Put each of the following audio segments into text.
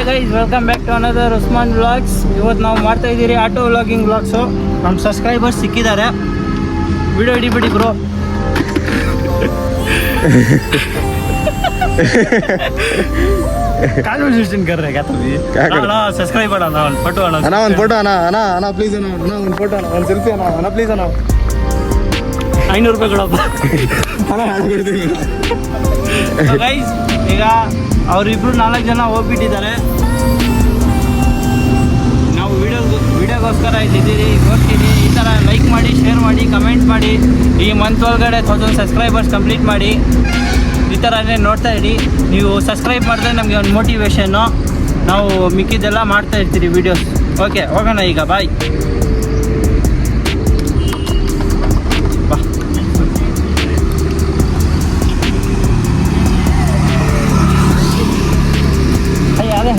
Hi guys, welcome back to another Usman vlogs. ಇವತ್ತು ನಾವು ಮಾಡ್ತಾ ಇದ್ದೀರಿ ಆಟೋ ವ್ಲಾಗಿಂಗ್ ವ್ಲಾಗ್ಸು. ನಮ್ಮ ಸಬ್ಸ್ಕ್ರೈಬರ್ಸ್ ಸಿಕ್ಕಿದ್ದಾರೆ. ವಿಡಿಯೋ ಹಿಡಿಬಿಡಿ ಬ್ರೋ. ಕಾನ್ವರ್ಸೇಷನ್ कर रहे क्या तुम? ना सब्सक्राइब करना ना, फोटो आना ना, ಒಂದು ಫೋಟೋ ಅಣ್ಣ ಪ್ಲೀಸ್ ಅಣ್ಣ ಒಂದು ಫೋಟೋ ಒಂದು ಸೆಲ್ಫಿ ಅಣ್ಣ ಪ್ಲೀಸ್ ಅಣ್ಣ. 500 ರೂಪಾಯಿ ಕೊಡಪ್ಪ. ಗೈಸ್, ಈಗ ಅವರಿಬ್ರು 4 ಜನ ಹೋಗ್ಬಿಟ್ಟಿದ್ದಾರೆ. ನಾವು ವಿಡಿಯೋಗೋಸ್ಕರ ಇಲ್ಲಿದ್ದೀರಿ. ಹೋಗ್ತೀನಿ. ಈ ಥರ ಲೈಕ್ ಮಾಡಿ, ಶೇರ್ ಮಾಡಿ, ಕಮೆಂಟ್ ಮಾಡಿ. ಈ ಮಂತ್ ಒಳಗಡೆ 1000 ಸಬ್ಸ್ಕ್ರೈಬರ್ಸ್ ಕಂಪ್ಲೀಟ್ ಮಾಡಿ. ಈ ಥರನೇ ನೋಡ್ತಾ ಇರಿ. ನೀವು ಸಬ್ಸ್ಕ್ರೈಬ್ ಮಾಡಿದ್ರೆ ನಮಗೆ ಒಂದು ಮೋಟಿವೇಶನ್ನು. ನಾವು ಮಿಕ್ಕಿದ್ದೆಲ್ಲ ಮಾಡ್ತಾ ಇರ್ತೀರಿ ವೀಡಿಯೋಸ್. ಓಕೆ, ಹೋಗೋಣ ಈಗ. ಬಾಯ್. ಬಾ. ಅದೇ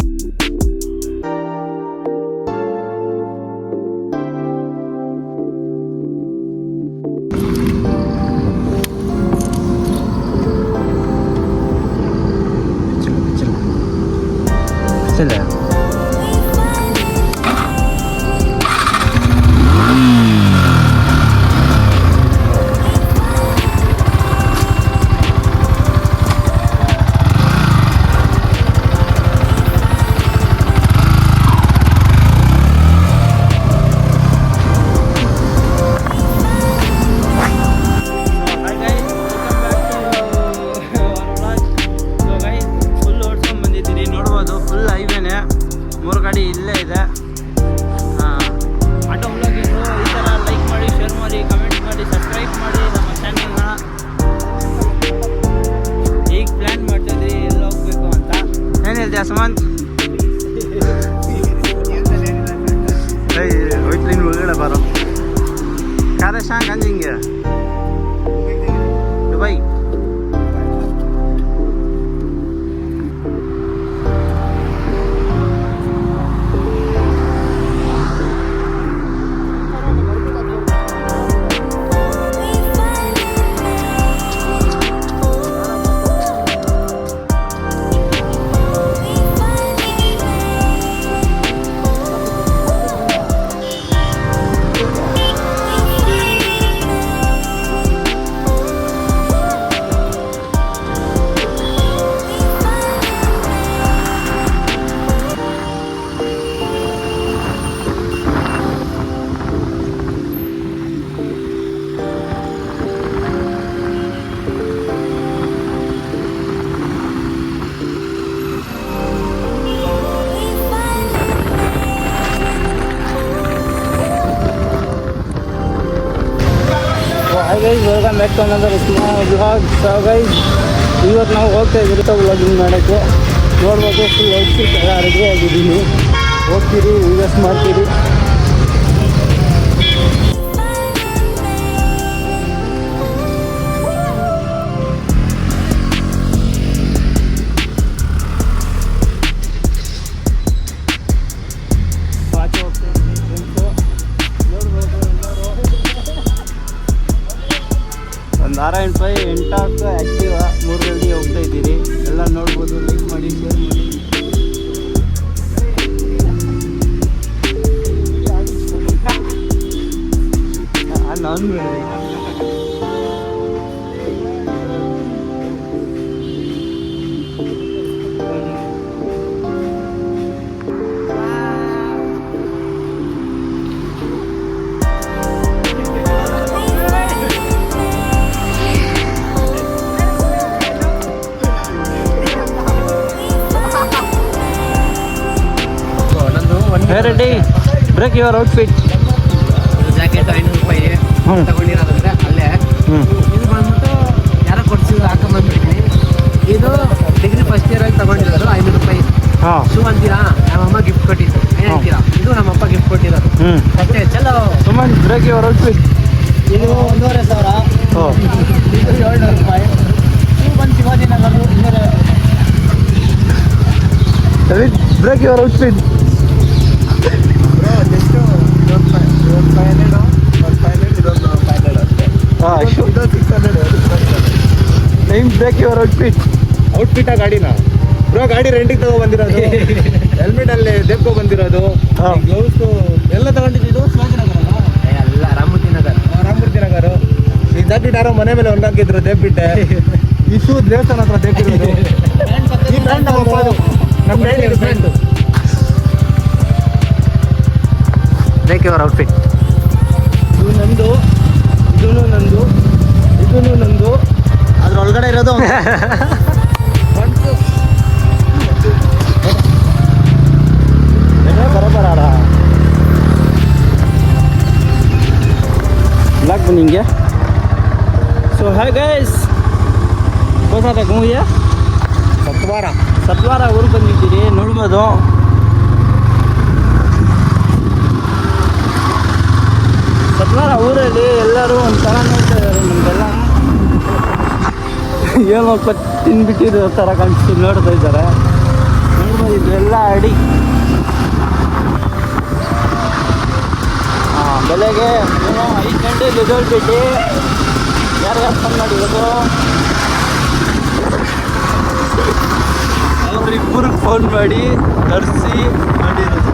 चल ಇಲ್ಲೇ ಇದೆ ಆಟೋ ವ್ಲಾಗಿಂಗು. ಈ ಥರ ಲೈಕ್ ಮಾಡಿ, ಶೇರ್ ಮಾಡಿ, ಕಮೆಂಟ್ ಮಾಡಿ, ಸಬ್ಸ್ಕ್ರೈಬ್ ಮಾಡಿ ನಮ್ಮ ಚಾನಲ್ನ. ಈಗ ಪ್ಲ್ಯಾನ್ ಮಾಡ್ತಿದ್ವಿ ಎಲ್ಲಿ ಹೋಗ್ಬೇಕು ಅಂತ. ಏನು ಹೇಳ್ತೀಯ ಸುಮಂತ್? ಹೋಯ್ತು ಒಳಗಡೆ ಬಾರೋ. ಕಾರೇ ಶಾಂಗ್ ಅಂಜಿಂಗೆ Dubai. Hi guys, welcome back to another Usman vlog. So guys, ಇವತ್ತು ನಾವು ಹೋಗ್ತಾ ಇದ್ದೀವಿ ವ್ಲಾಗಿಂಗ್ ಮಾಡೋಕ್ಕೆ. ನೋಡ್ಬೋದು, ಫುಲ್ ಔಟ್ಫಿಟ್ ಎಲ್ಲ ರೆಡಿ ಆಗಿದ್ದೀನಿ. ಹೋಗ್ತೀರಿ, ವೀಡಿಯೋಸ್ ಮಾಡ್ತೀರಿ. R5 ಎಂಟಾಕ್ ಆ್ಯಕ್ಟಿವ್ 3 ಹೋಗ್ತಾ ಇದ್ದೀರಿ. ಎಲ್ಲ ನೋಡ್ಬೋದು. ಲೈಕ್ ಮಾಡಿ, ಶೇರ್ ಮಾಡಿ. ನಾನು ready. Break your outfit. Jacket 500 ರೂಪಾಯಿ ತಗೊಂಡಿರೋದಂದ್ರೆ ಅಲ್ಲೇ. ಇದು ಬಂದ್ಬಿಟ್ಟು ಯಾರೋ ಕೊಡ್ಸಿದ್ರು, ಹಾಕೊಂಬಂದ್ಬಿಟ್ಟಿದ್ದೀನಿ. ಇದು ಡಿಗ್ರಿ ಫಸ್ಟ್ ಇಯರ್ ಆಗಿ ತಗೊಂಡಿರೋದು 500 ರೂಪಾಯಿ. ಶೂ ಅಂತೀರಾ? ನಮ್ಮಮ್ಮ ಗಿಫ್ಟ್ ಕೊಟ್ಟಿದ್ದು. ಏನು ಹೇಳ್ತೀರಾ? ಇದು ನಮ್ಮಪ್ಪ ಗಿಫ್ಟ್ ಕೊಟ್ಟಿರೋದು ಅಷ್ಟೇ. ಚಲೋ ಸುಮನ್, ಬ್ರೇಕ್ ಯುವರ್ ಔಟ್ಫಿಟ್. ಇದು 1500. ಇದು 700 ರೂಪಾಯಿ. ಶೂ ಬಂದು Shivajinagar 250. Break your outfit. Time break your outfit. Outfit ಗಾಡಿನ ಬ್ರೋ ಗಾಡಿ ರೆಂಟಿಗೆ ತಗೋ ಬಂದಿರೋದು, ಹೆಲ್ಮೆಟ್ ಅಲ್ಲಿ ದೇಪ್ಕೊ ಬಂದಿರೋದು, ಗ್ಲೌಸ್ ಎಲ್ಲ ತಗೊಂಡಿದ್ದು ಶಿವಾಜಿನಗರ ಅಲ್ಲ ರಾಮಮೂರ್ತಿ ನಗರ್. ರಾಮಮೂರ್ತಿ ನಗರ. ಈ ಜಾಕೆಟ್ ಯಾರೋ ಮನೆ ಮೇಲೆ ಒಣಗಾಕಿದ್ರು ದೇಪ್ಬಿಟ್ಟೆ. ಈ ಶೂ ದೇವಸ್ಥಾನ ಹತ್ರ ದೇಪಿರೋದು. ಈ ಬ್ರ್ಯಾಂಡ್ ನಮ್ಮಪ್ಪ ಅದು, ನಮ್ಮ ಡ್ಯಾಡಿ ಬ್ರ್ಯಾಂಡ್. ಬೇಕೆ ಅವರ ಔಟ್ಫಿಟ್. ಇದು ನಂದು, ಇದೂ ನಂದು, ಇದೂ ನಂದು. ಅದ್ರ ಒಳಗಡೆ ಇರೋದು ಬರೋಬರ ब्लॉग बनेंगे. सो है गैस कौन सा तक ये ಸತ್ವಾರ ಊರು ಬಂದಿದ್ದೀರಿ ನೋಡ್ಬೋದು. ಸತ್ವಾರ ಊರಲ್ಲಿ ಎಲ್ಲರೂ ಒಂಥರ ನೋಡ್ತಾ ಇದ್ದಾರೆ. ನಮಗೆಲ್ಲ ಏನಪ್ಪ ತಿನ್ಬಿಟ್ಟಿರೋ ಥರ ಕಾಣಿಸ್ತು ನೋಡ್ತಾ ಇದ್ದಾರೆ. ನೋಡ್ಬೋದು ಇದೆಲ್ಲ ಅಡಿ. ಬೆಳಗ್ಗೆ 5 ಗಂಟೆಗೆ ಎದ್ದೇಳ್ಬಿಟ್ಟು ಯಾರ್ಯಾರು ಫೋನ್ ಮಾಡಿರೋದು ಅವ್ರಿಬ್ಬರಿಗೆ ಫೋನ್ ಮಾಡಿ ತರಿಸಿ ಮಾಡಿರೋದು.